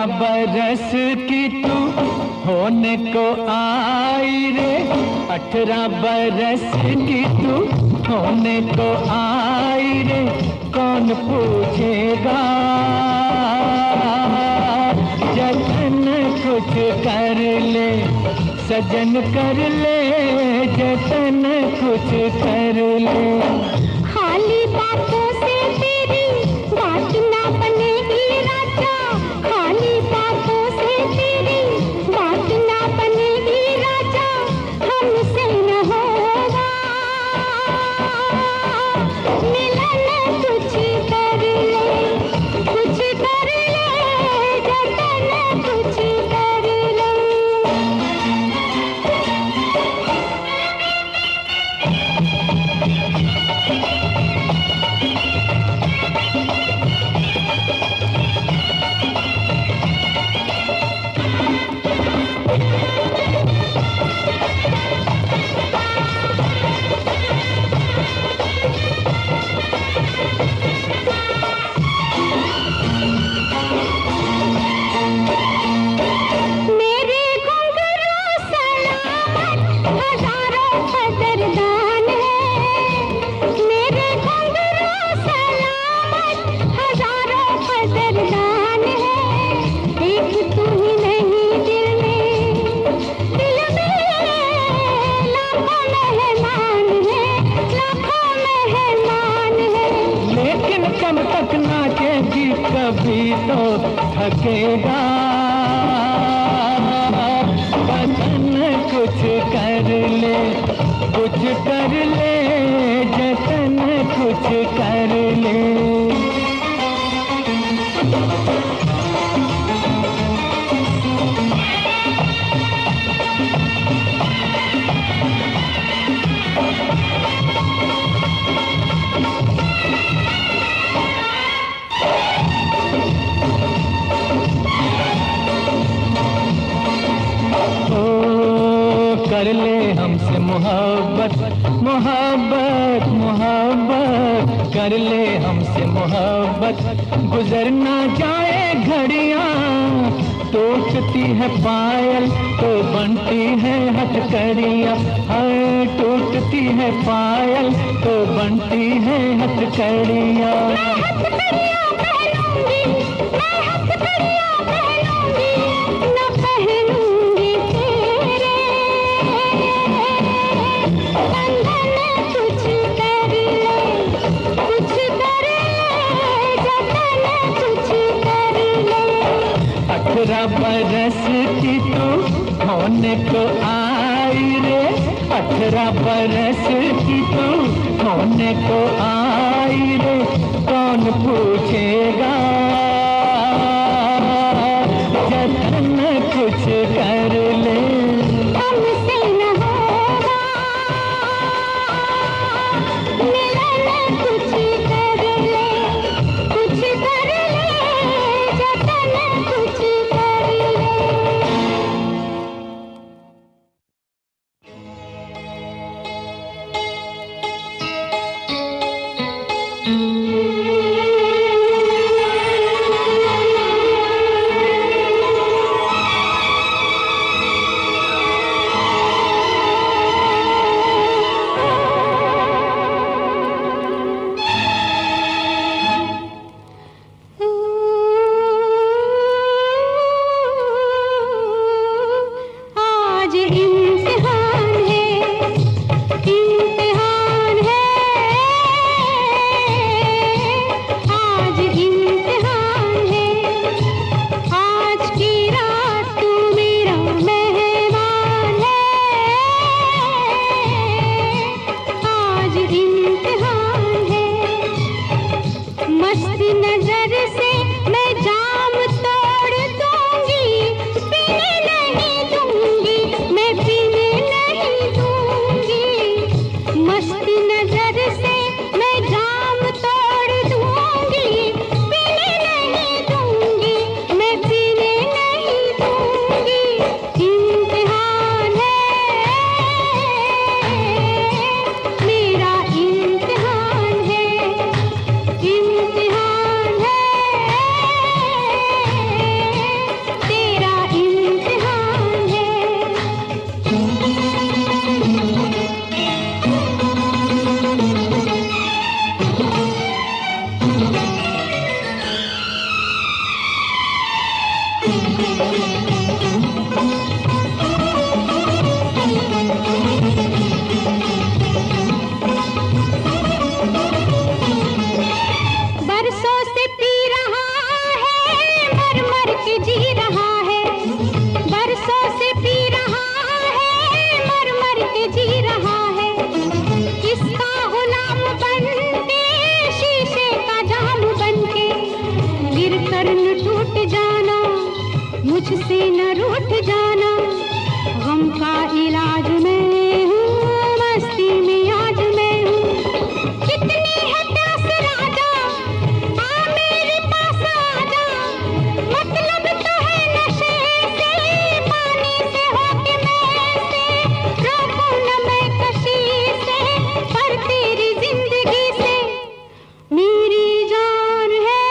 बरस की तू होने को आई रे, 18 बरस की तू होने को आई रे, कौन पूछेगा जतन कुछ कर ले, सजन कर ले जतन कुछ कर ले। खाली बातों से तेरी बात ना बनेगी राजा, खाली बातों से तेरी बात ना बनेगी राजा, हमसे न होगा मिलन, कुछ कर ले, कुछ कर ले जतन कुछ कर ले। कभी तो थकेगा बदन, कुछ कर ले, कुछ कर ले जतन कुछ कर ले। कर ले हमसे मोहब्बत, मोहब्बत, मोहब्बत, कर ले हमसे मोहब्बत, गुजर ना जाए घड़ियां, टूटती है पायल तो बनती है हथकड़ियां, हर टूटती है पायल तो बनती है हथकड़ियां। बरस की तू होने को आई रे, 18 बरस की तू होने को आई रे, कौन पूछेगा जतन कुछ कर ले। हमसे न होगा मिलन, कुछ कर ले, कुछ कर ले जतन कुछ कर ले। मस्त नजर से मैं से न रूठ जाना, गम का इलाज मैं हूँ, मस्ती में आज मैं हूँ। कितनी है प्यास राजा, आ मेरे पास आजा, मतलब तो है नशे से, पानी से होके मैं से, रोकूं न मैं कशी से, पर तेरी जिंदगी से मेरी जान है।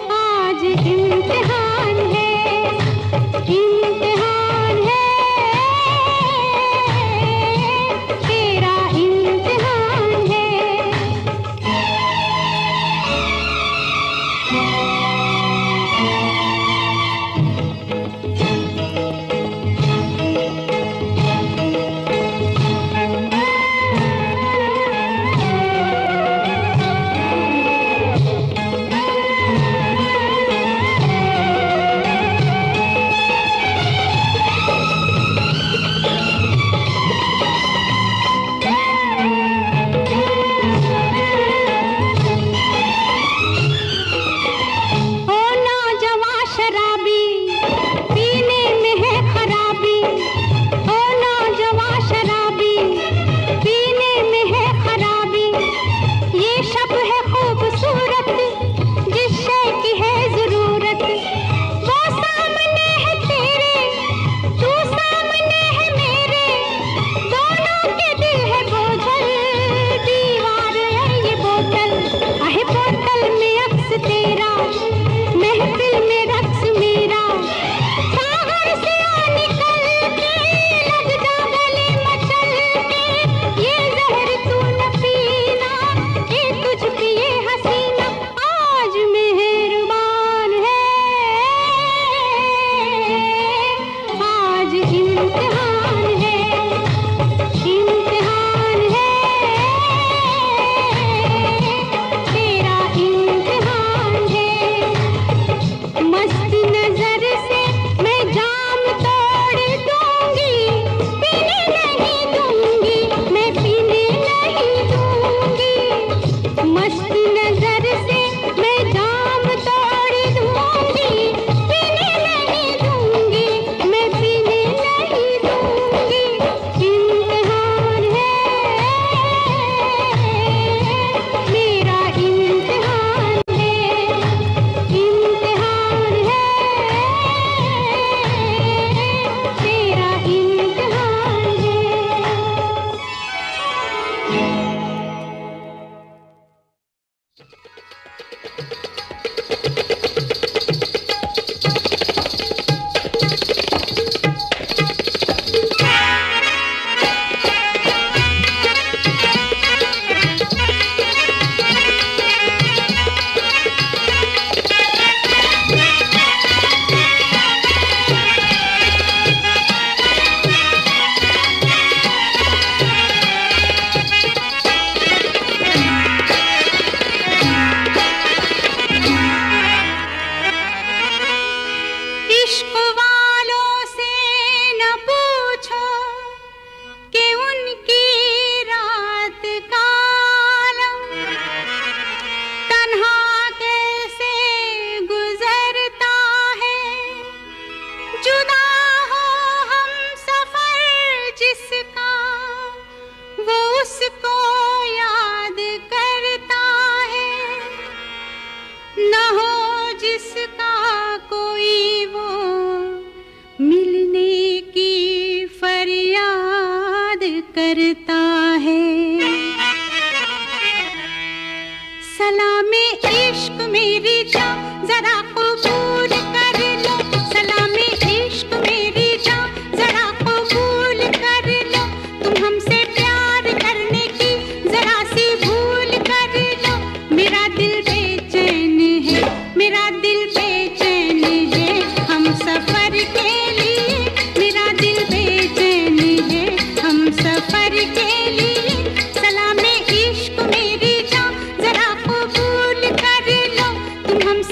आज इम्तिहान है, इम्तिहान है, तेरा इम्तिहान है। ओ नौजवां शराबी, पीने में है खराबी, ओ नौजवां शराबी, पीने में है खराबी। ये शब है खूबसूरत, जिस शय की है जरूरत, वो सामने है तेरे, तू सामने है मेरे, दोनों के दिल है बोझल, दीवार है ये बोतल, आहे बोतल में अक्स तेरा, महफिल में रक्स मेरा, सागर से आ निकल के, लग जा गले मचल के, ये जहर तू न पीना, ये तुझ पे ये हसीना, आज मेहरबान है, आज इम्तिहान है, इम्तिहान है, तेरा इम्तिहान है। मस्त नजर से मैं जाम तोड़ दूंगी, पीने नहीं दूंगी, मैं पीने नहीं दूंगी। मस्त नजर से मैं जाम तोड़ दूंगी, पीने नहीं दूंगी, मैं पीने नहीं दूंगी। इम्तिहान है, मेरा इम्तिहान है, इम्तिहान है, तेरा इम्तिहान है। इश्क वालों से न पूछो कि उनकी रात का आलम, तन्हा कैसे गुजरता है, जुदा हो हम सफर जिसका, वो उसको याद करता है, न हो जिसका कोई वो मिलने की फरियाद करता है। सलामे इश्क मेरी जान जरा कबूल कर लो, सलामे इश्क मेरी जान जरा कबूल कर लो, तुम हमसे प्यार करने की जरा सी भूल कर लो। मेरा दिल बेचैन है, मेरा दिल बेचैन है, हम सफर के लिए, मेरा दिल बेचैन है, हम सफर के लिए। सलामे इश्क मेरी जान जरा कबूल कर लो, तुम हमसे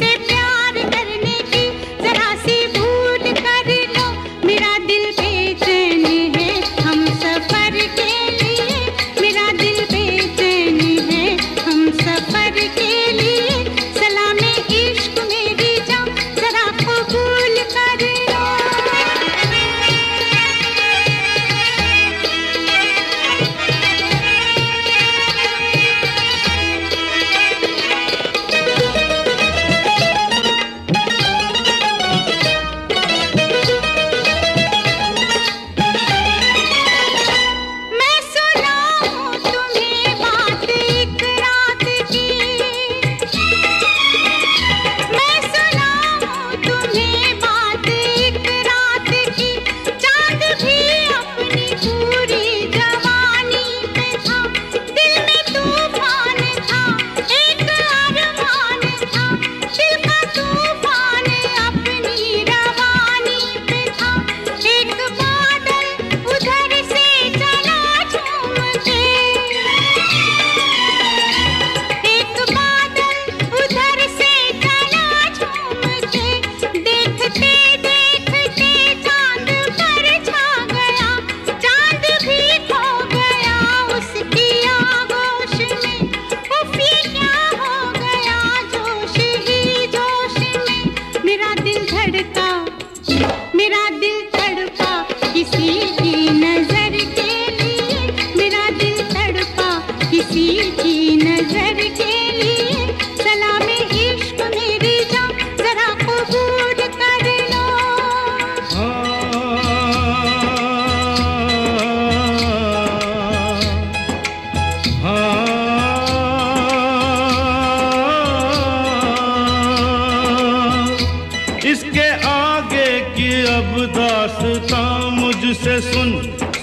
दास्तां मुझसे सुन,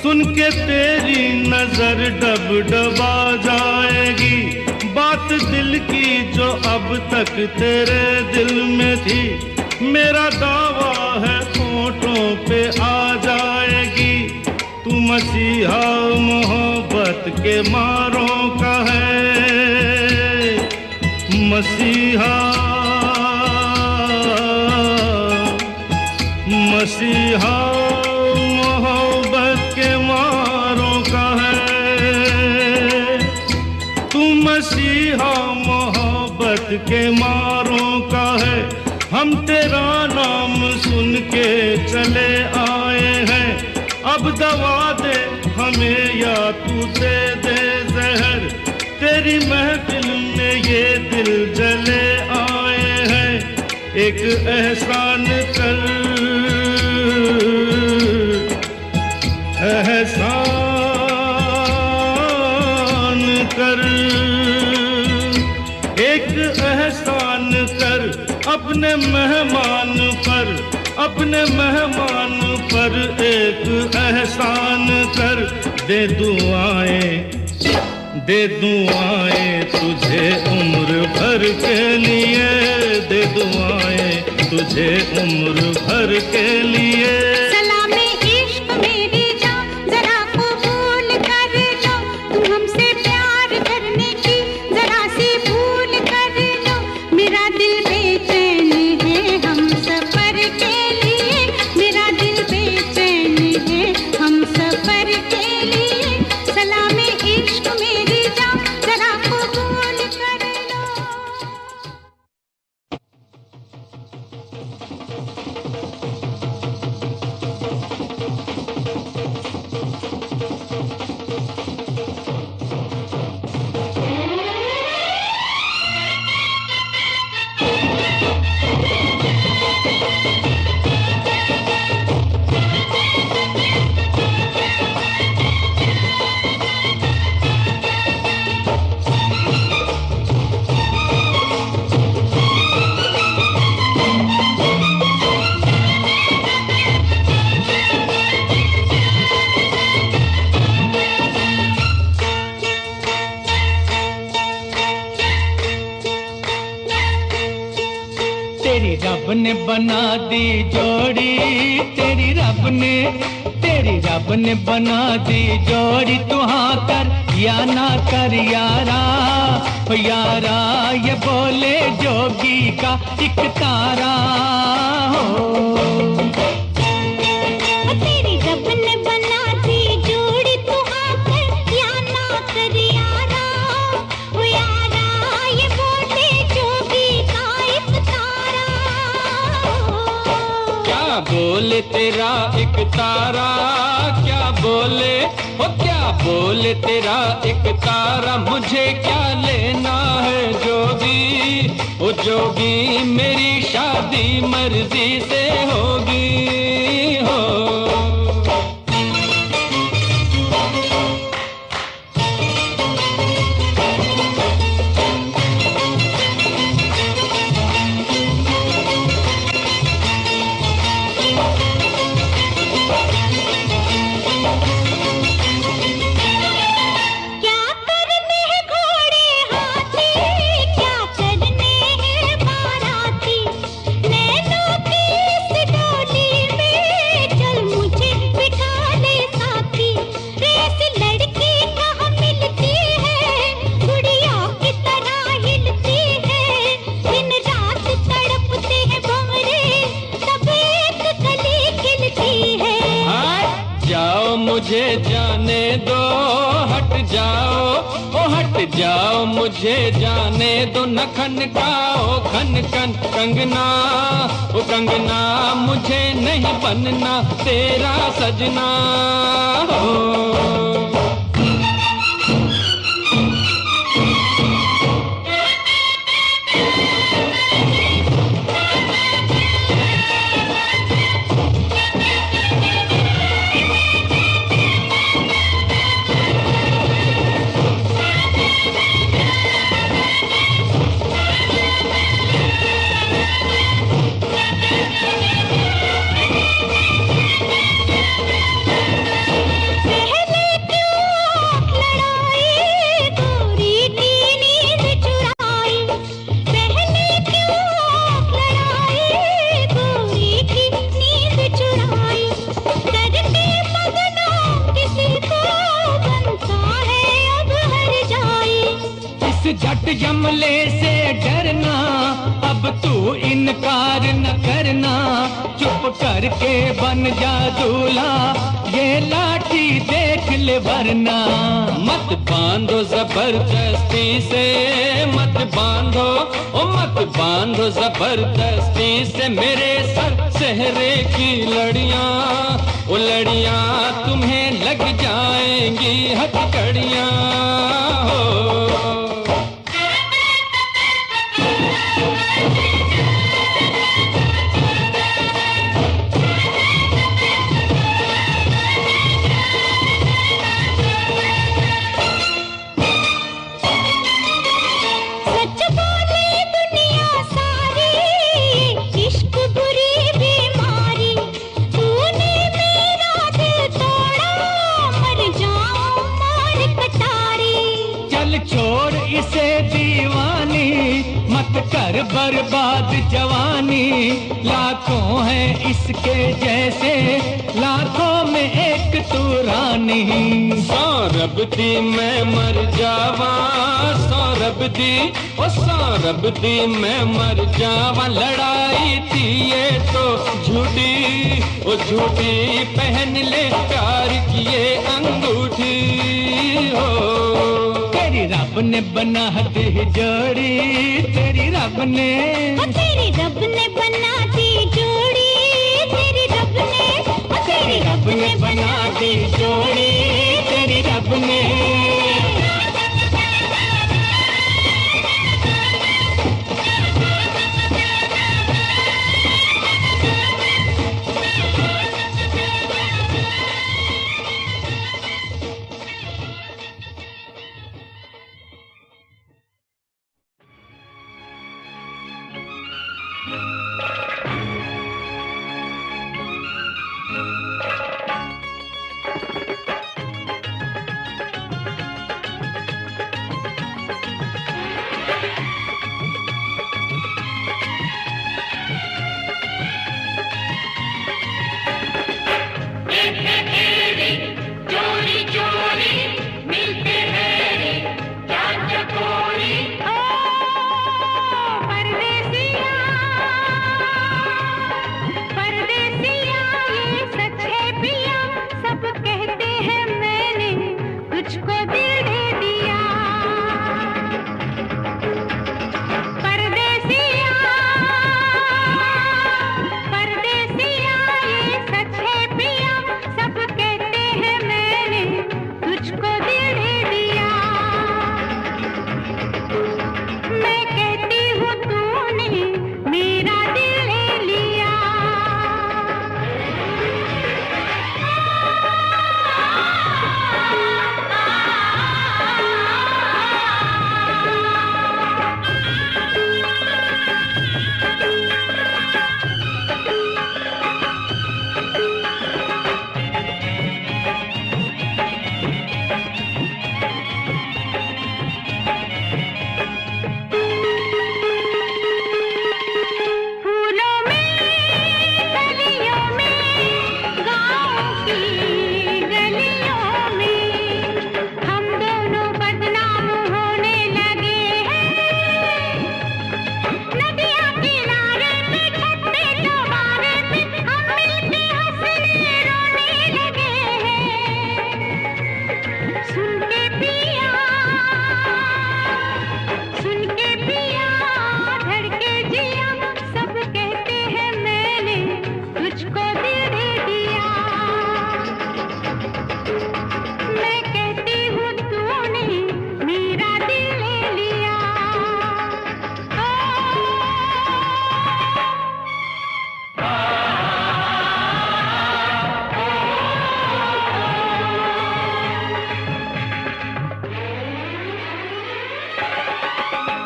सुन के तेरी नजर डब डबा जाएगी। बात दिल की जो अब तक तेरे दिल में थी, मेरा दावा है होठों पे आ जाएगी। तू मसीहा मोहब्बत के मारों का है, मसीहा मसीहा मोहब्बत के मारों का है। तू मसीहा मोहब्बत के मारों का है। हम तेरा नाम सुन के चले आए हैं, अब दवा दे हमें या तू दे दे जहर। तेरी महफिल में ये दिल जले आए हैं, एक एहसान कर, एहसान कर, एक एहसान कर अपने मेहमान पर, अपने मेहमान पर एक एहसान कर। दे दुआएं, दे दुआएं तुझे उम्र भर के लिए, दे दुआएं तुझे उम्र भर के लिए। सलामे इश्क मेरी जान जरा कबूल कर लो, तुम हमसे प्यार करने की जरा सी भूल कर लो। मेरा दिल बेचैन है हम सफर के लिए, मेरा दिल बेचैन है हम सफर के लिए। सलामे इश्क मेरी जान जरा कबूल कर लो। तेरी रब ने बना दी जोड़ी, तेरी रब ने बना दी जोड़ी। तू हाँ कर या ना कर यारा, ओ यारा ये बोले जोगी का एक तारा हो। तेरी रब ने बना दी जोड़ी, तू हाँ कर या ना कर यारा, ओ यारा ये बोले जोगी का एक तारा। क्या बोले तेरा एक तारा, क्या बोले ओ क्या बोले तेरा एक तारा। मुझे क्या लेना है जोगी, ओ जोगी मेरी शादी मर्जी से होगी हो। क्या करने हैं घोड़े हाथी, क्या करने हैं बाराती, नैनों की इस डोली में चल मुझे बिठा ले साथी। रेस लड़की कहाँ मिलती है, गुड़िया की तरह हिलती है। दिन रात तड़पते हैं भंवरे, तब एक कली खिलती है। जाओ मुझे जाने दो, हट जाओ ओ हट जाओ मुझे जाने दो। न खनकाओ खन खन कंगना, ओ कंगना मुझे नहीं बनना तेरा सजना हो। झट जमले से डरना, अब तू इनकार न करना, चुप करके बन जा दूल्हा, ये लाठी देख ले वरना। मत बांधो जबरदस्ती से, मत बांधो ओ मत बांधो जबरदस्ती से मेरे सर सेहरे की लड़ियां, ओ लड़ियां तुम्हें लग जाएंगी हथकड़ियां हो। छोड़ इसे दीवानी, मत कर बर्बाद जवानी, लाखों हैं इसके जैसे, लाखों में एक तू रानी। सौरभ दी मैं मर जावा, सौरभ दी ओ सौरभ दी मैं मर जावा, लड़ाई थी ये तो झूठी, ओ झूठी पहन ले प्यार की ये अंगूठी हो। तेरी रब ने बना दी जोड़ी, तेरी रब ने, तेरी रब ने बना दी जोड़ी, तेरी रब ने, तेरी रब ने बना दी जोड़ी, तेरी रब ने।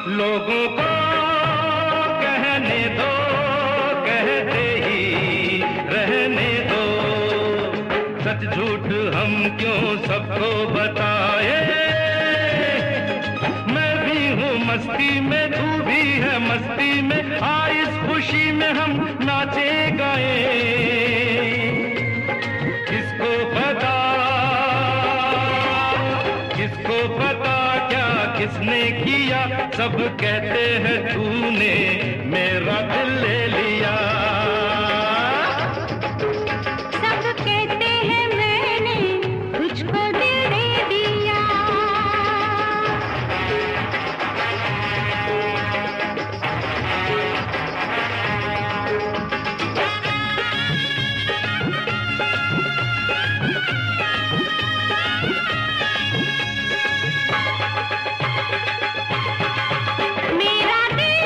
लोगों को कहने दो, कहते ही रहने दो, सच झूठ हम क्यों सबको बताए। मैं भी हूँ मस्ती में, तू भी है मस्ती में, आ इस खुशी में हम नाचे गाए। किसको पता क्या किसने किया। पिया, सब कहते हैं तूने मेरा दिल ले लिया। सब कहते हैं मैंने तुझको दिल दे दिया। मेरा दिल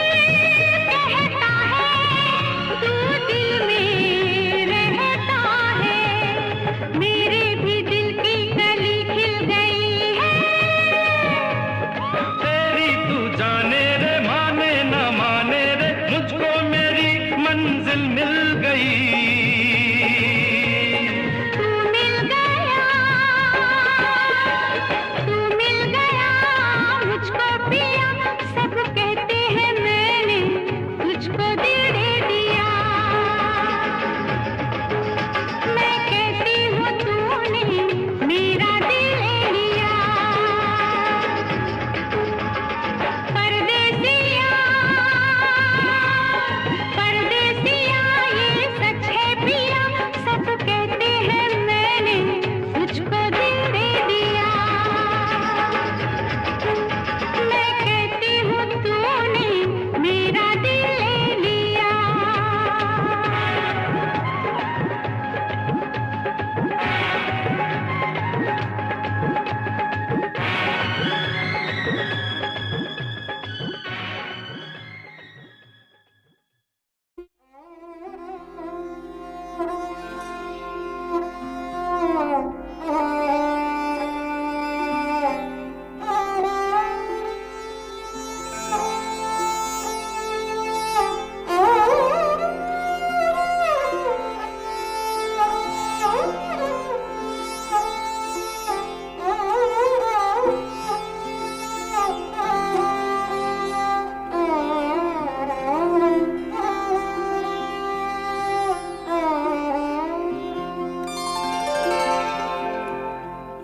कहता है तू दिल में रहता है, मेरे भी दिल की कली खिल गई है। तेरी तू जाने रे, माने न माने रे, मुझको मेरी मंजिल मिल गई। तू मिल गया मुझको पिया, सब कहते हैं मैंने तुझको दिल दे दिया। मैं कहती हूँ तूने मेरा दिल ले लिया। परदेसिया परदेसिया ये सच है पिया, सब कहते हैं मैंने तुझको दिल दे दिया। मैं कहती हूँ तूने मेरा दिल ले लिया।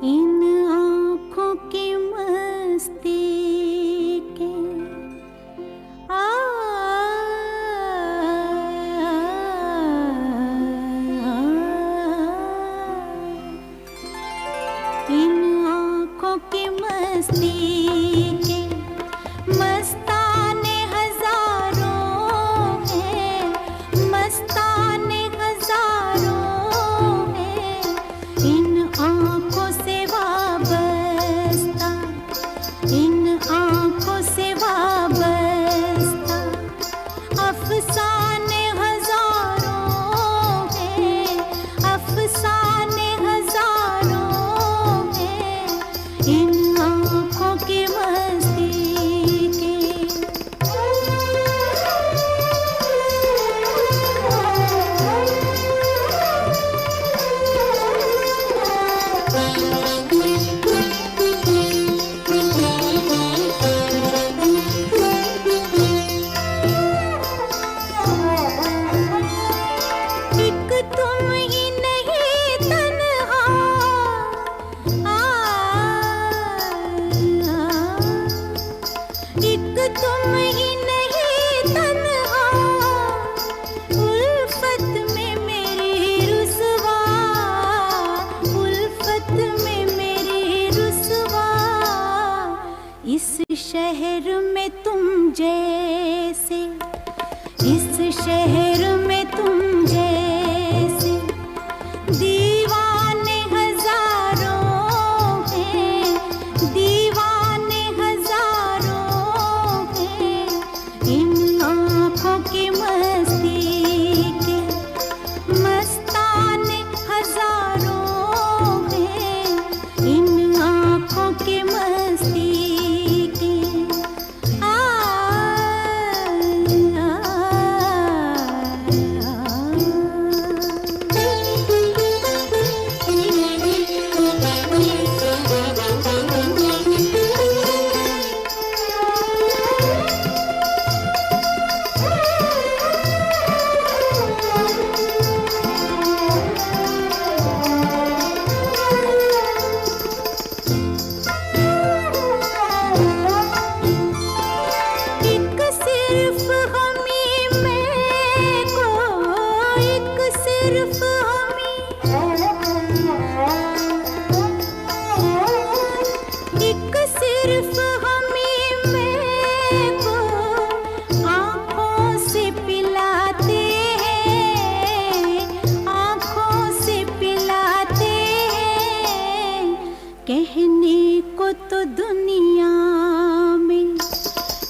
इन आँखों की मस्ती के इन आँखों की मस्ती के मस्ताने हजारों हैं, मस्ताने हजारों हैं। इन आँखों से वाबस्ता, इन आँखों से वाबस्ता अफसाने हजारों हैं, अफसाने हजारों हैं। इन आँखों की मस्ती के एक तुम ही नहीं तन्हा, एक तुम ही नहीं तन्हा, उल्फत में मेरी रुसवा, उल्फत में मेरी रुसवा। इस शहर में तुम जैसे, इस शहर में तुम जैसे दीवाने हजारों हैं, दीवाने हजारों हैं। इन आँखों की मस्ती के मस्ताने हजारों हैं। इन आँखों की मस्ती के आ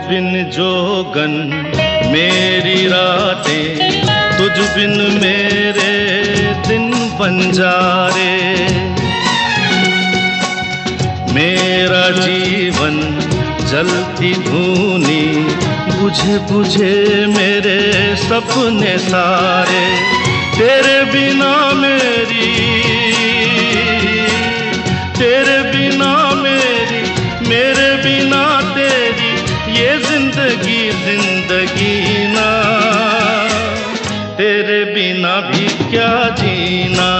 बिन जोगन मेरी रातें, तुझ बिन मेरे दिन बंजारे। मेरा जीवन जलती धूनी, बुझे बुझे मेरे सपने सारे। तेरे बिना मेरी, तेरे बिना मेरी, मेरे बिना तेरी, ये जिंदगी जिंदगी ना। तेरे बिना भी क्या जीना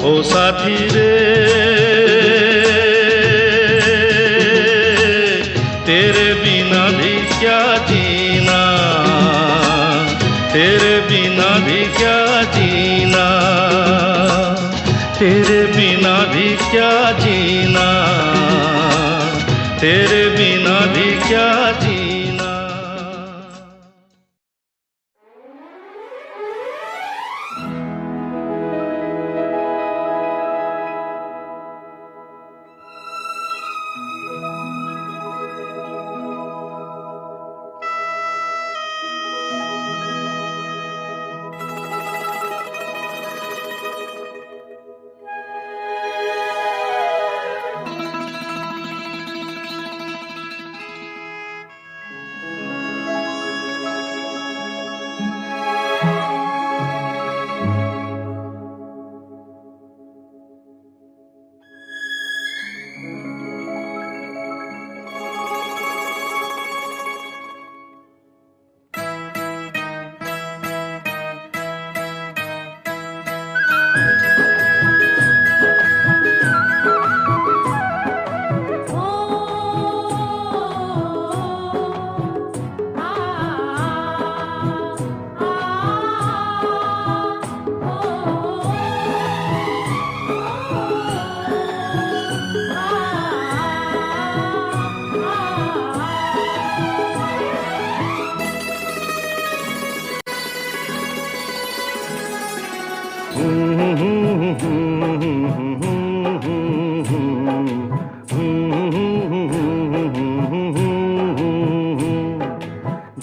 ओ साथी रे। तेरे बिना भी क्या जीना, तेरे बिना भी क्या जीना, तेरे बिना भी क्या जीना, तेरे बिना भी क्या जीना।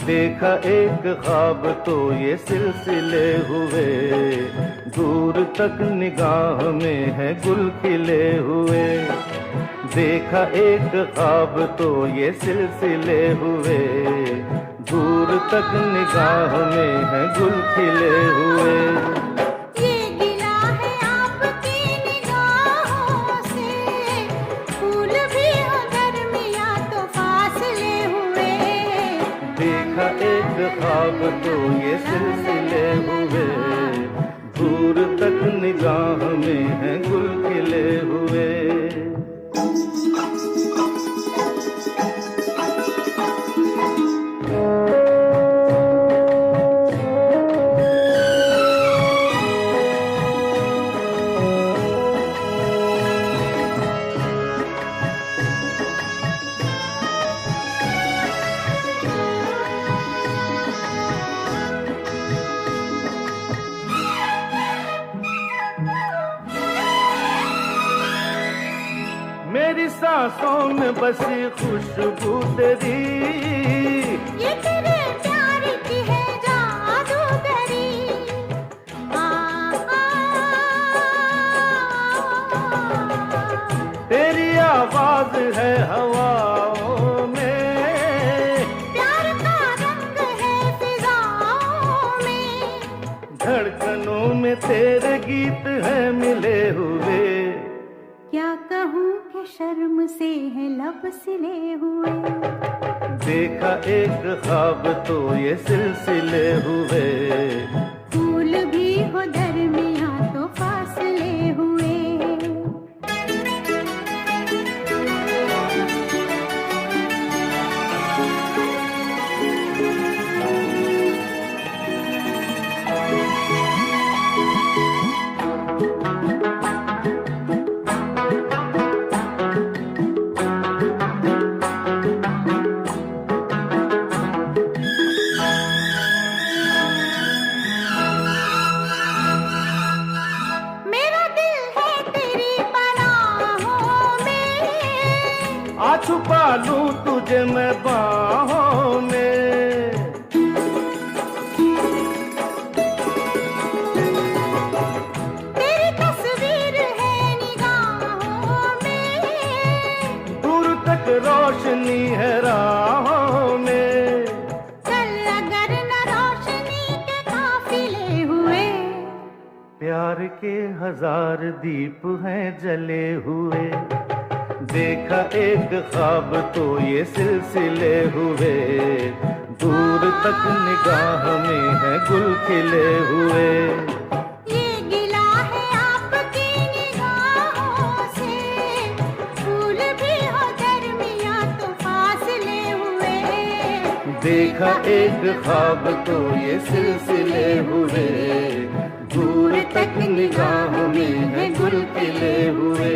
देखा एक ख्वाब तो ये सिलसिले हुए, दूर तक निगाह में है गुल खिले हुए। देखा एक ख्वाब तो ये सिलसिले हुए, दूर तक निगाह में है गुल खिले हुए। एक ख्वाब तो ये सिलसिले हुए, दूर तक निगाह में है गुल खिले हुए। मेरी सांसों में बसी खुशबू तेरी, ये तेरे प्यार की है जादूगरी। तेरी आवाज है हवाओं में, प्यार का रंग है फिजाओं में। धड़कनों में तेरे गीत है मिले हुए। क्या कहूँ कि शर्म से है लब सिले हुए। देखा एक ख्वाब तो ये सिलसिले हुए, फूल भी हो दरमियां तो फासले हुए। छुपा लूं तुझे मैं बाहों रोशनी है राहों में। चल अगर न रोशनी के काफिले हुए, प्यार के 1000 दीप हैं जले हुए। देखा एक ख्वाब तो ये सिलसिले हुए, दूर तक निगाह में है गुल खिले हुए। ये गिला है आपकी निगाहों से, फूल भी हो दरमियां तो फासले हुए। देखा एक ख्वाब तो ये सिलसिले हुए, दूर तक निगाह में है गुल खिले हुए।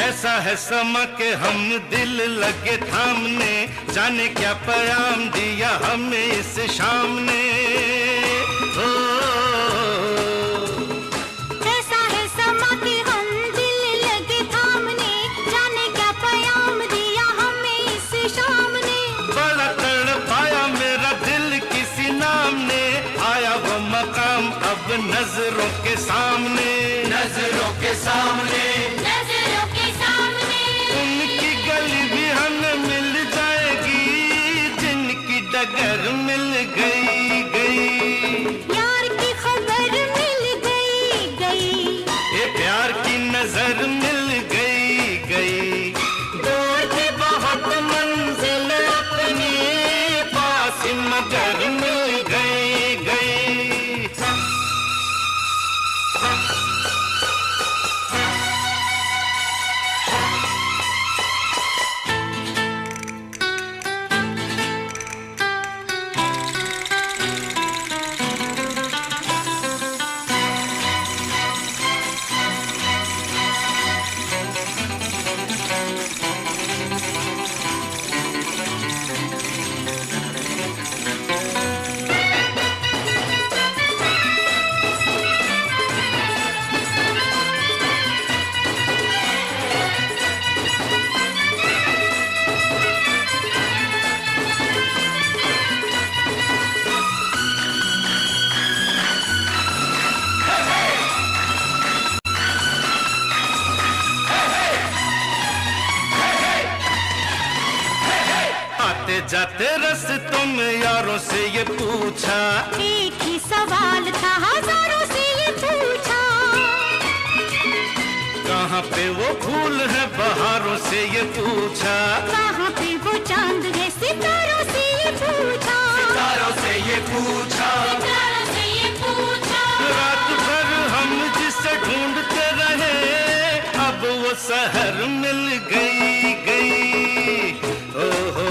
ऐसा है समा के हम दिल लगे थामने, जाने क्या पैगाम दिया हमें इस शाम ने। ऐसा है समा के हम दिल लगे थामने, जाने क्या पैगाम दिया हमें इस शाम ने। बड़ा तड़पाया मेरा दिल किसी नाम ने, आया वो नजरों के सामने, नजरों के सामने, नजरों के सामने उनकी गली भी हमें मिल जाएगी, जिनकी डगर मिल गई गई। यार की खबर मिल गई गई, ये प्यार की नजर मिल गई गई। दूर थी बहुत मंजिल अपनी, पास मगर मिल गई गई। जाते रस्तों में यारों से ये पूछा, एक ही सवाल था हजारों से ये पूछा। कहाँ पे वो फूल है बहारों से ये पूछा, कहाँ पे वो चांद है सितारों से ये पूछा। सितारों से ये पूछा, सितारों से ये पूछा। रात भर हम जिसे ढूंढते रहे, अब वो शहर मिल गई गई। ओ हो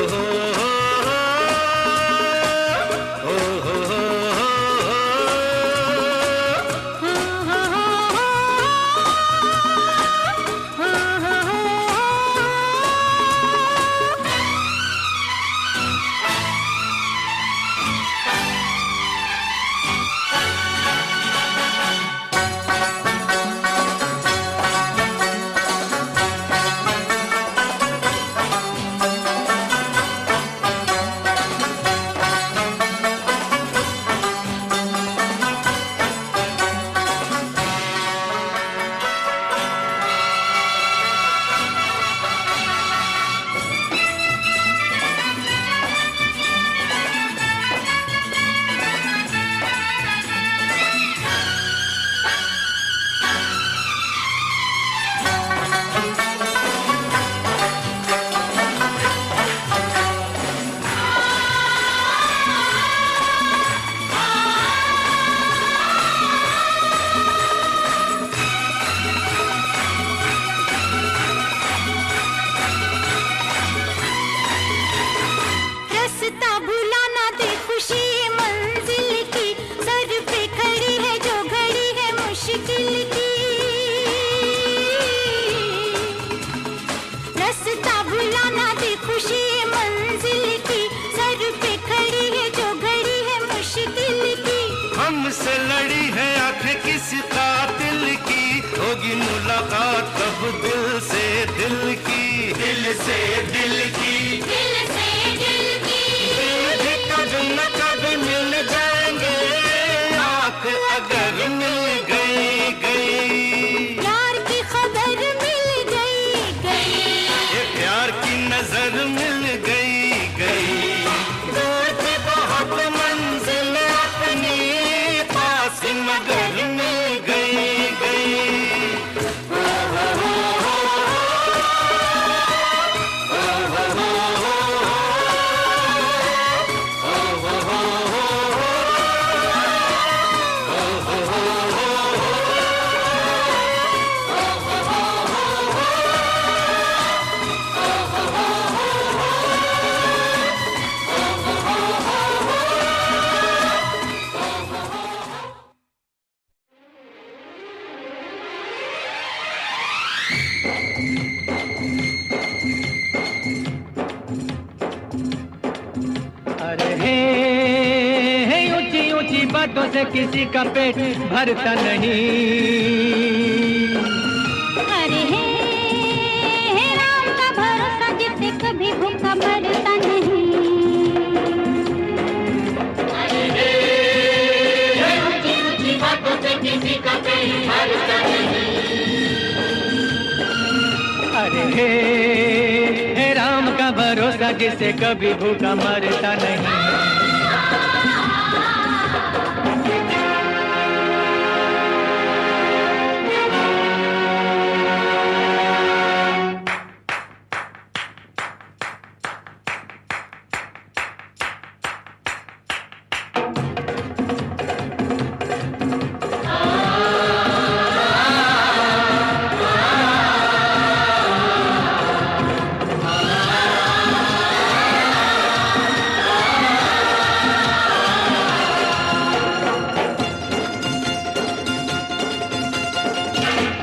हमसे लड़ी है आंखें किसी कातिल की, होगी मुलाकात कब दिल से दिल की, दिल से दिल की, दिल से दिल की। दिल भी कब न कब मिल जाएंगे, आंख अगर मिल गई गई। यार की खबर मिल गई गई, ये प्यार की नजर मिल गई गई। दूर थी बहुत मंजिल अपनी, पास मगर मिल गई गई। बातों से किसी का पेट भरता नहीं। अरे हे राम का भरोसा जिससे कभी भूखा मरता नहीं। अरे हे ऊंची ऊंची बातों से हे राम का भरोसा जिसे कभी भूखा मरता नहीं।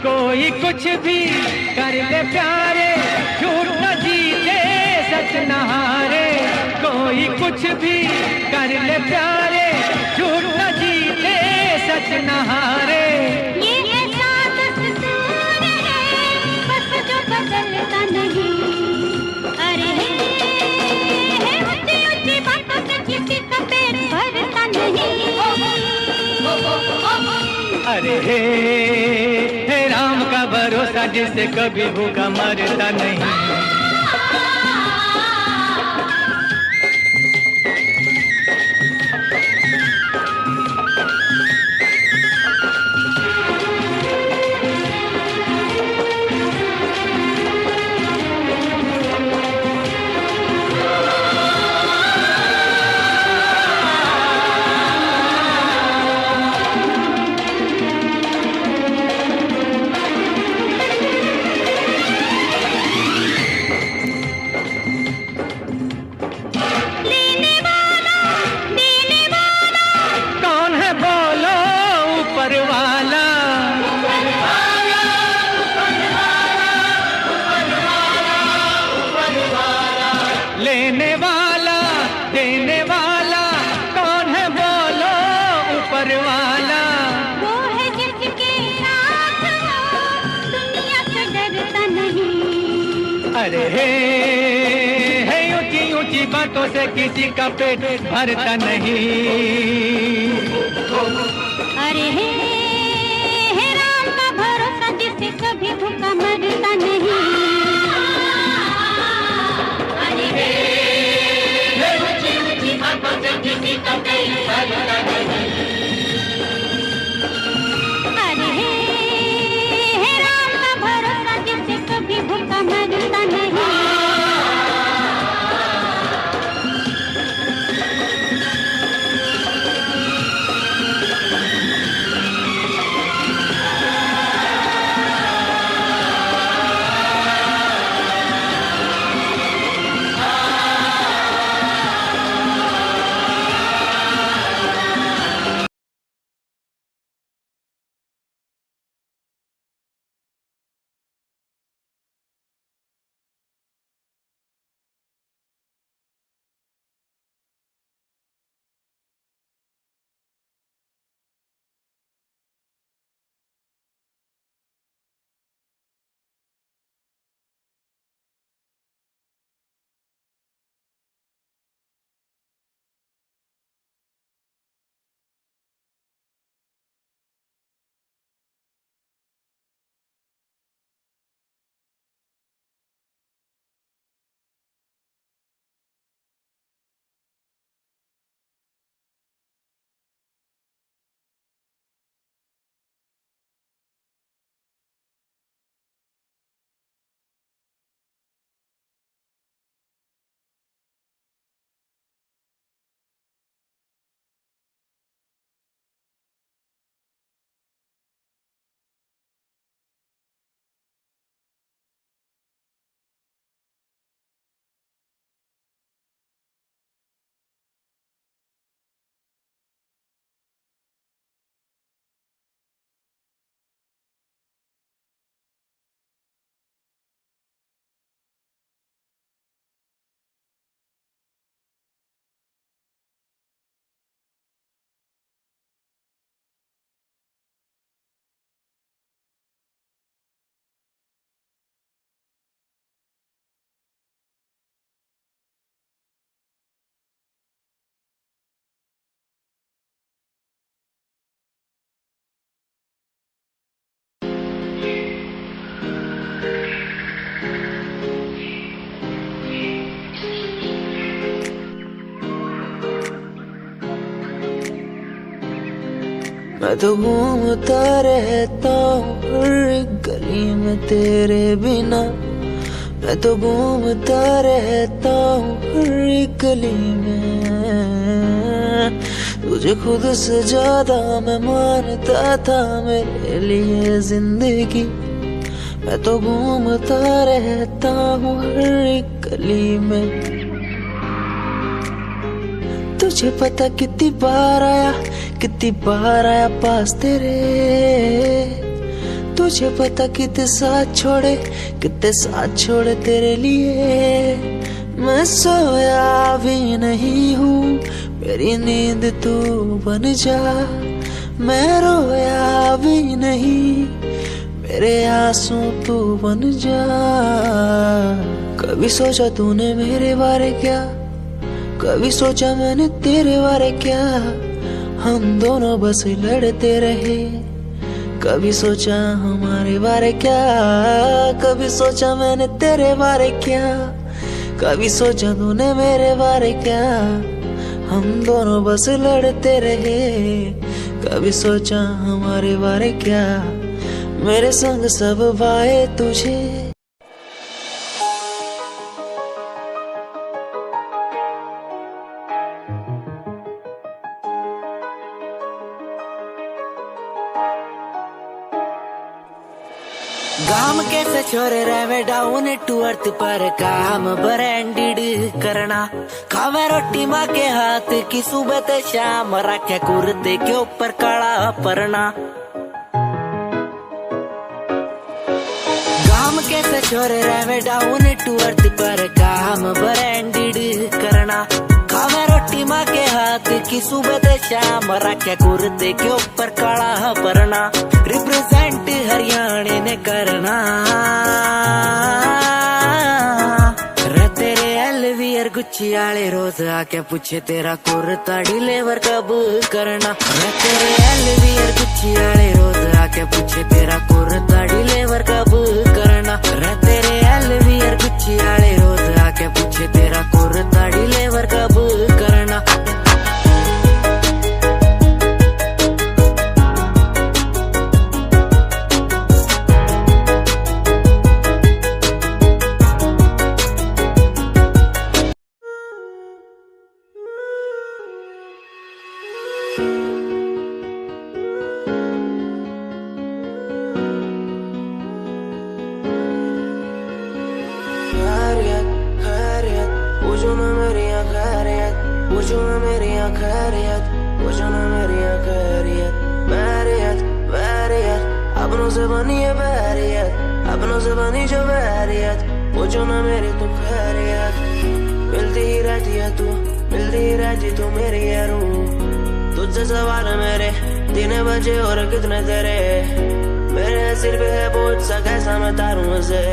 कोई कुछ भी कर ले प्यारे, झूठ न जीते सच न हारे। कोई कुछ भी कर ले प्यारे, झूठ न जीते सच न हारे। ये ऐसा दस्तूर है बस जो बदलता नहीं। अरे ऊंची ऊंची बातों से किसी का पेट भरता नहीं। अरे हे राम का भरोसा जिसे कभी भूखा मरता नहीं। लेने वाला देने वाला कौन है बोलो ऊपर वाला। वो है जिसके साथ हो दुनिया से डरता नहीं। अरे हे ऊंची ऊंची बातों से किसी का पेट भरता नहीं। अरे हे राम का भरोसा जिसे कभी भूखा मरता नहीं। अरे हे राम का भरोसा जिसे कभी भूखा मरता नहीं। मैं तो घूमता रहता हूँ हर एक गली में तेरे बिना। मैं तो घूमता रहता हूँ हर एक गली में। तुझे खुद से ज्यादा मैं मानता था मेरे लिए जिंदगी। मैं तो घूमता रहता हूँ हर एक गली में। तुझे पता कितनी बार आया पास तेरे। तुझे पता कितने साथ छोड़े तेरे लिए। मैं सोया भी नहीं हूँ, मेरी नींद तू बन जा। मैं रोया भी नहीं, मेरे आंसू तू बन जा। कभी सोचा तूने मेरे बारे क्या, कभी सोचा मैंने तेरे बारे क्या। हम दोनों बस लड़ते रहे। कभी सोचा हमारे बारे क्या, कभी सोचा मैंने तेरे बारे क्या। कभी सोचा तूने मेरे बारे क्या। हम दोनों बस लड़ते रहे। कभी सोचा हमारे बारे क्या। मेरे संग सब वाए तुझे। गाम कैसे छोरे रहे डाउन टू अर्थ पर काम ब्रांडेड करना। खावे रोटी माँ के हाथ की सुबह ते शाम, रखे कुर्ते के ऊपर काला परना। गाम कैसे छोरे रहे डाउन टू अर्थ पर काम ब्रांडेड करना। खावे रोटी माँ के हाथ की सुबह ते शाम, रखे कुर्ते के ऊपर काला परना। रिप्रेजेंट हरियाणा ने करना। रे तेरे एलवीआर गुच्ची आले रोज आके पूछे तेरा कुर्ता डिलीवर कब करना। रे तेरे एलवीआर गुच्ची आले रोज आके पूछे तेरा कुर्ता डिलीवर कब करना। रे तेरे एलवीआर गुच्ची आले रोज आके पूछे तेरा कुर्ता डिलीवर कब करना। पूछो ना मेरी खैरियत, पूछो ना मेरी खैरियत, पूछो ना मेरी खैरियत। बैरियत बैरियत अपनों से बनी है बैरियत, अपनों से बनी जो बैरियत। पूछो ना मेरी तू खैरियत। मिलती ही रहती है तू, मिलती ही रहती तू मेरी है रूह। तुझसे सवाल मेरे 3 बजे और कितने तेरे। मेरे सिर पे है बोझ सा कैसा मैं तारूं उसे।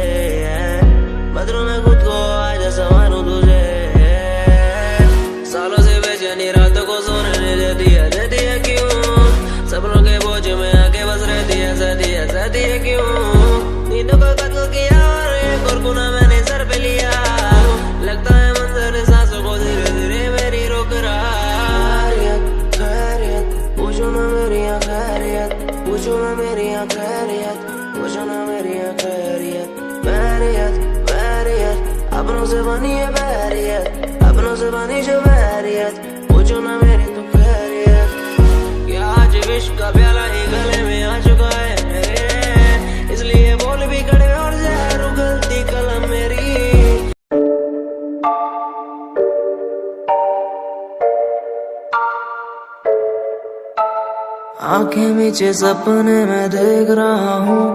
बदलूं मैं खुद को आज संवारूं तुझे। सालों से बेचैनी रात को सोने नहीं देती है क्यों। सपनों के बोझ में आके बस रहती है क्यों। नींदों को कत्ल किया और एक और गुनाह मैंने सर पे लिया। लगता है मंजर सांसों को धीरे धीरे मेरी रोक रहा। खैरियत पूछो ना मेरी खैरियत, पूछो ना मेरी खैरियत, पूछो ना मेरी खैरियत। बैरियत बैरियत अपनों से बनी है बैरियत, अपनों से बनी जो बैरियत। पूछो ना मेरी तू खैरियत। क्या आज विश्व का प्याला ही गले में आ चुका है मेरे। इसलिए बोल भी कड़े और जहर उगलती कलम मेरी। आंखें मीचे सपने में देख रहा हूँ।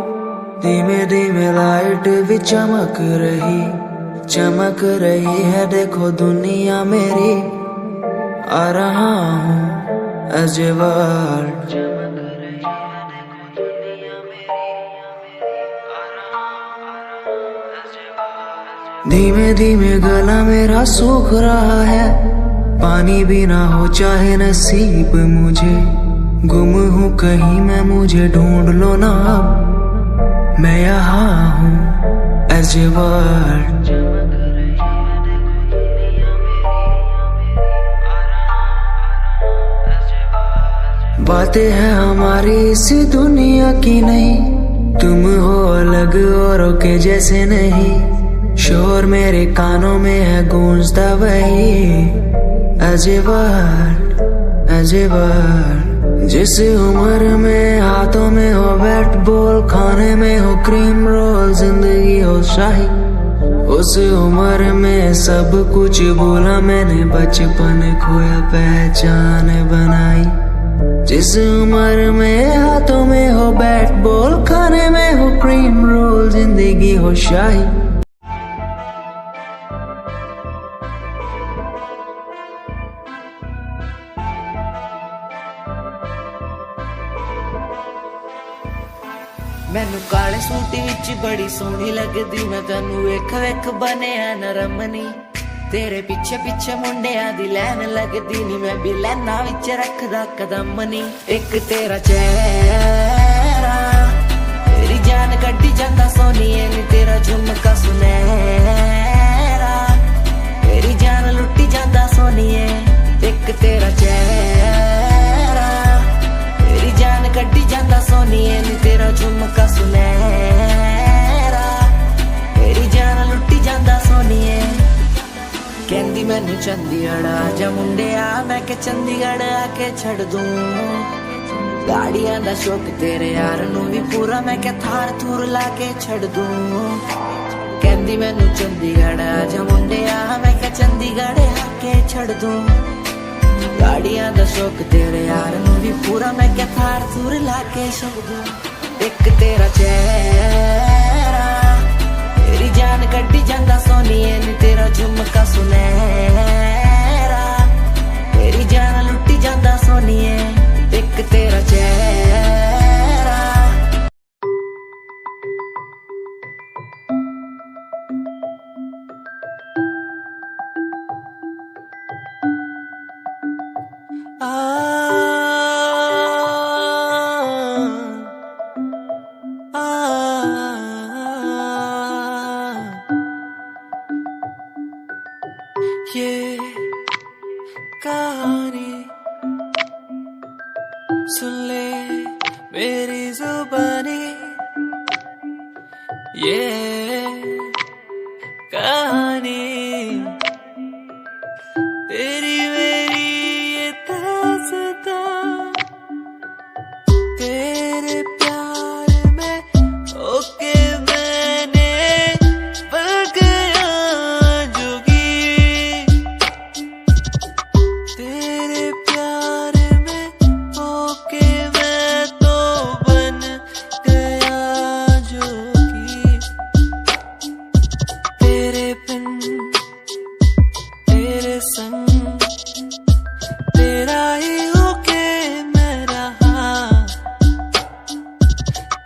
धीमे धीमे लाइट भी चमक रही है। देखो दुनिया मेरी आ रहा हूँ एज ए वर्ल्ड। धीमे धीमे गला मेरा सूख रहा है। पानी भी ना हो चाहे नसीब मुझे। गुम हूँ कहीं मैं, मुझे ढूंढ लो ना अब। मैं यहाँ हूँ एज ए वर्ल्ड। बातें हैं हमारी इस दुनिया की नहीं, तुम हो अलग औरों के जैसे नहीं। शोर मेरे कानों में है गूंजता वही अजीब अजीब। जिस उम्र में हाथों में हो बैट बॉल, खाने में हो क्रीम रोल, जिंदगी हो शाही, उस उम्र में सब कुछ भूला मैंने, बचपन खोया पहचान बनाई। जिस उम्र में हाथों में हो बैट बॉल, खाने में हो क्रीम रोल, जिंदगी हो शाही। मैनू काले सूट विच बड़ी सोहनी लगदी, मैं तैनू वेख वेख बनिया नरमनी। तेरे पीछे पीछे मुंडिया दी लैन लगदी नी, मैं भी लैना विच रखदा कदम नी। एक तेरा चेहरा तेरी जान कड्डी जांदा सोनिए नी, तेरा झुमका सुनहरा तेरी जान लुट्टी जांदा सोनिए। एक तेरा चेहरा तेरी जान कड्डी जांदा सोनिए नी, तेरा झुमका सुनहरा तेरी जान लुट्टी जांदा सोनिए। कहंदी मैनू चंडीगढ़ आजा मुंडिया, मैं के चंडीगढ़ आके छड़ दूं। गाड़ियां दा शौक तेरे यार नू भी पूरा, मैं के थार थूर लाके छड़ दूं। कहंदी मैनू चंडीगढ़ आजा मुंडिया, मैं के चंडीगढ़ आके छड़ दूं। गाड़ियां दा शौक तेरे यार नू भी पूरा, मैं क्या थार थूर लाके छड़ दूं। एक तेरा चेहरा तेरी जान कड्डी जांदा सोनिए नी, तेरा झुमका सुनहरा तेरी जान लुट्टी जांदा सोनिए। एक तेरा चेहरा ये कहानी सुन ले मेरी जुबानी, ये कहानी तेरी मेरी ये दास्तां। तेरे प्यार में ओके मैंने बन गया जोगी, तेरे प्यार में ओके मैं तो बन गया जोगी। तेरे बिन तेरे संग तेरा ही होके मैं रहा,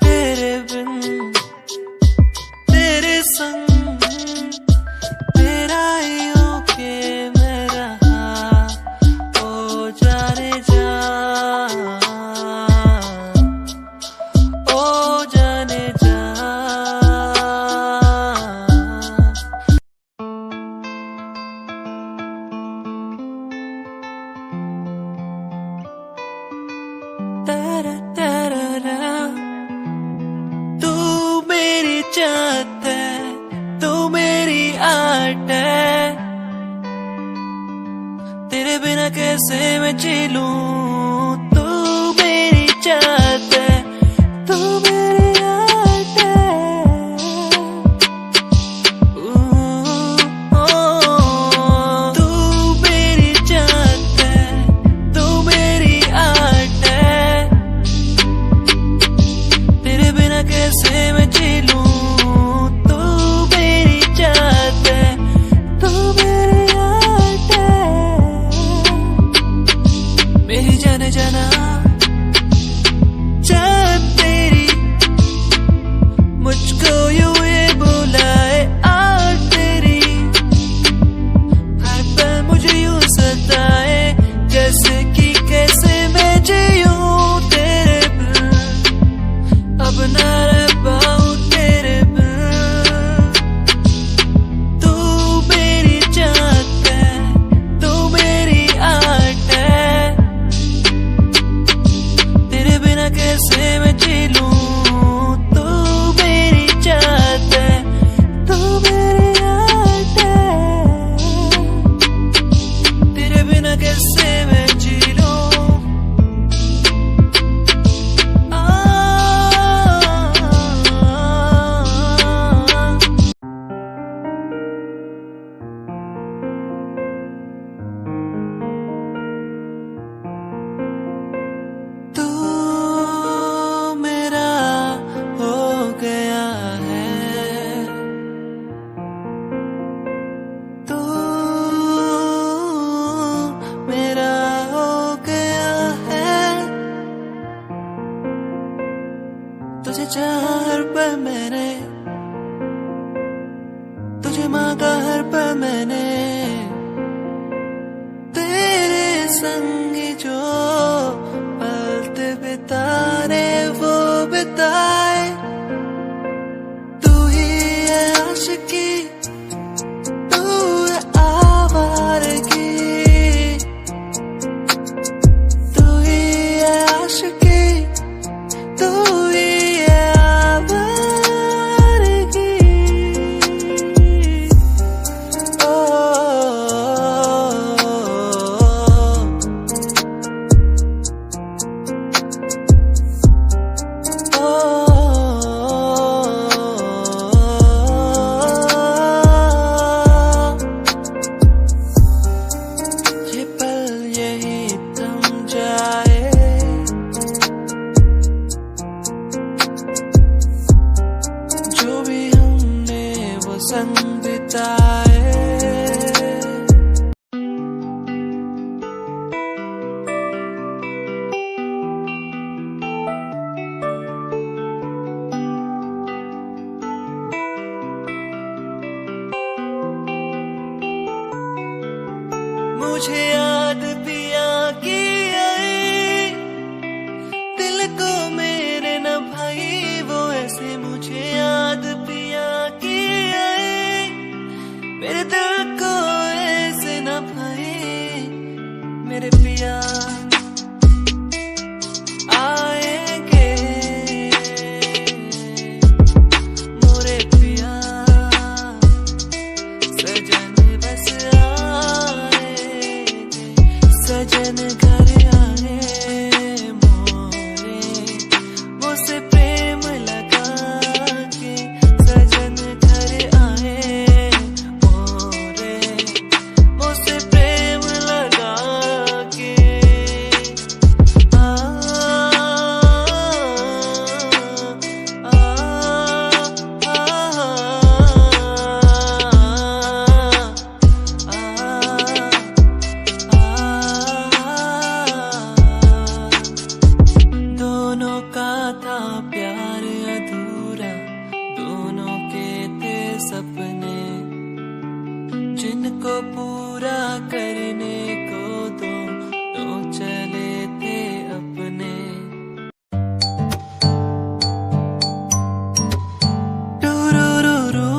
तेरे बिन तेरे संग तेरा ही होके मैं रहा। ओ जाने जा, ओ जाने जा। तेरा तेरा तू मेरी चाहत है, तू मेरी आर्ट है, तेरे बिना कैसे मैं जी लूं। तू मेरी चाहत है, तू मेरी आर्ट है, तू मेरी चाहत है, तू मेरी आर्ट है, तेरे बिना कैसे मैं जी लूं। तू मेरी चाहत है, तू मेरी आर्ट है, मेरी जाने जाना चाहत तेरी मुझे याद पिया की आई, दिल को मेरे न भाई वो ऐसे। मुझे याद पिया की आई, मेरे दिल को ऐसे न भाई। मेरे पिया आएंगे, मोरे पिया सजन बस आएंगे। सजन घर आए मोरे, मुझसे प्रेम लगा के। सजन घर आए मोरे, मुझसे प्रेम लगा के। दोनों का था प्यार अधूरा, दोनों के थे सपने, जिनको पूरा करने को दोनों चले थे अपने। टूरूरूरू,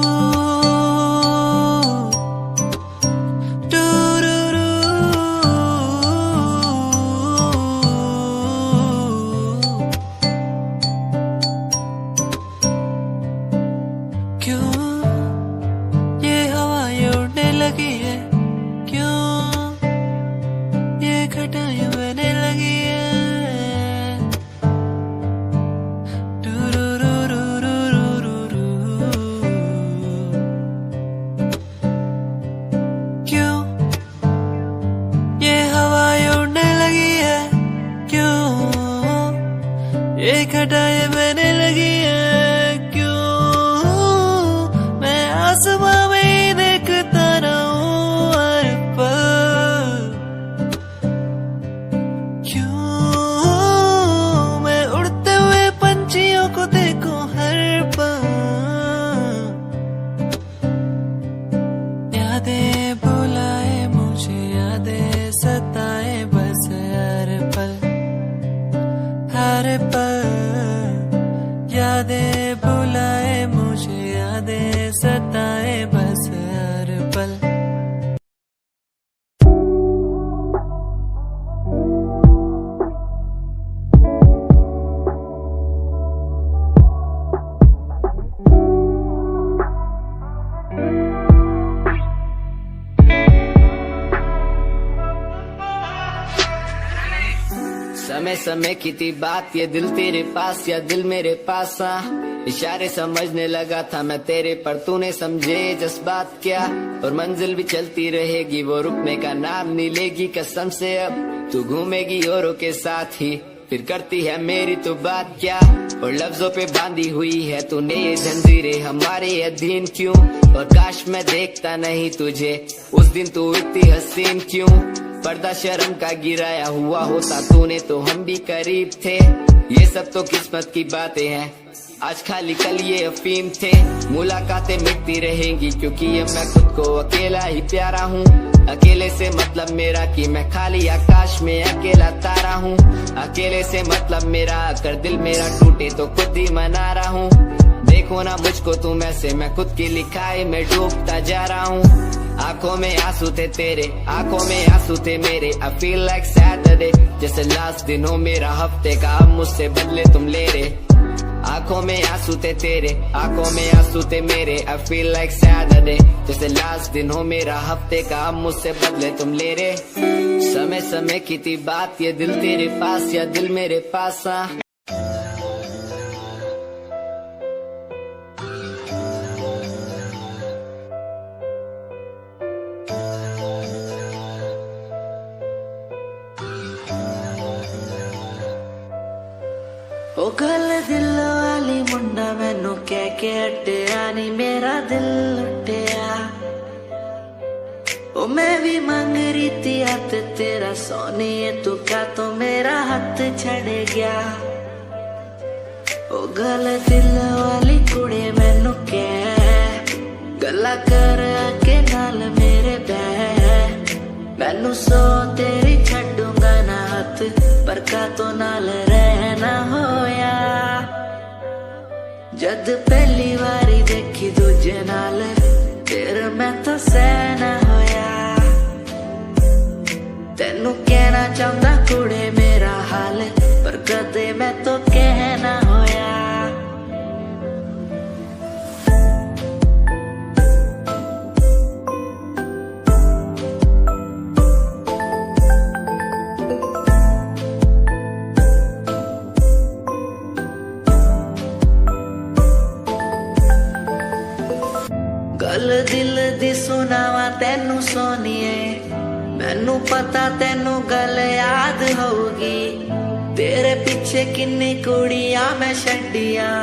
टूरूरू, क्यों ये हवाएं उड़ने लगी है, क्यों ये घटाएं बहने लगी है। टूरूरूरूरूरूरू, क्यों ये हवाएं उड़ने लगी है, क्यों ये घटाएं बहने लगी है। क्यों मैं आसमां में ही देखता रहूं हर पल, क्यों मैं उड़ते हुए पंछियों को देखूं हर पल। यादें बुलाए मुझे, यादें सताए बस हर पल, हर पल। यादें बुलाए मुझे, यादें सताए बस हर पल। समय समय की थी बात, ये दिल तेरे पास या दिल मेरे पास। इशारे समझने लगा था मैं तेरे, पर तूने समझे जज्बात क्या। और मंजिल भी चलती रहेगी, वो रुकने का नाम नहीं लेगी कसम से। अब तू घूमेगी औरों के साथ ही, फिर करती है मेरी तो बात क्या। और लफ्जों पे बांधी हुई है तूने ये जंजीरें हमारे अधीन क्यों। और काश मैं देखता नहीं तुझे उस दिन, तू इतनी हसीन क्यों। पर्दा शर्म का गिराया हुआ होता तूने तो हम भी करीब थे। ये सब तो किस्मत की बातें हैं, आज खाली कल ये अफीम थे। मुलाकातें मिटती रहेंगी क्योंकि ये मैं खुद को अकेला ही प्यारा हूँ। अकेले से मतलब मेरा कि मैं खाली आकाश में अकेला तारा हूँ। अकेले से मतलब मेरा अगर दिल मेरा टूटे तो खुद ही मना रहा हूँ। देखो ना मुझको तुम ऐसे, मैं खुद की लिखाई में डूबता जा रहा हूँ। आंखों में आंसू थे तेरे, आंखों में आंसू थे मेरे। I feel like Saturday, जैसे लास्ट दिन हो मेरा हफ्ते का, अब मुझसे बदले तुम ले रहे। आंखों में आंसू थे तेरे, आंखों में आंसू थे मेरे। I feel like Saturday, जैसे लास्ट दिन हो मेरा हफ्ते का, अब मुझसे बदले तुम ले रहे। समय समय की थी बात, ये दिल तेरे पास या दिल मेरे पास। ओ गल दिल वाली मुंडा मैनू कह के हटिया नी, मेरा दिल लुटिया। ओ मैं भी मांग रही थी हाथ तेरा सोनिए, तू क्या तो मेरा हाथ छड़ गया। ओ गल दिल वाली कुड़ी मैनू कह गल्ला कर के नाल मेरे बह। मैं तैनू सो तेरी छड्डूंगा ना हथ पर का तो नाल रहना होया जद पहली बारी देखी दूजे नाल फिर मैं तो सहना होया तेनू कहना चाहता कुड़े मेरा हाल पर कदे मैं तो कहना होया गल दिल दी सुनावा तेनू सोनिए मैनू पता तेनू गल याद होगी तेरे पीछे किन्नी कुड़ियां मैं छड्डियां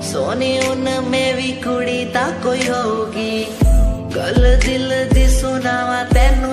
सोनी उनमें भी कुड़ी ता कोई होगी गल दिल दी सुनावा तेनू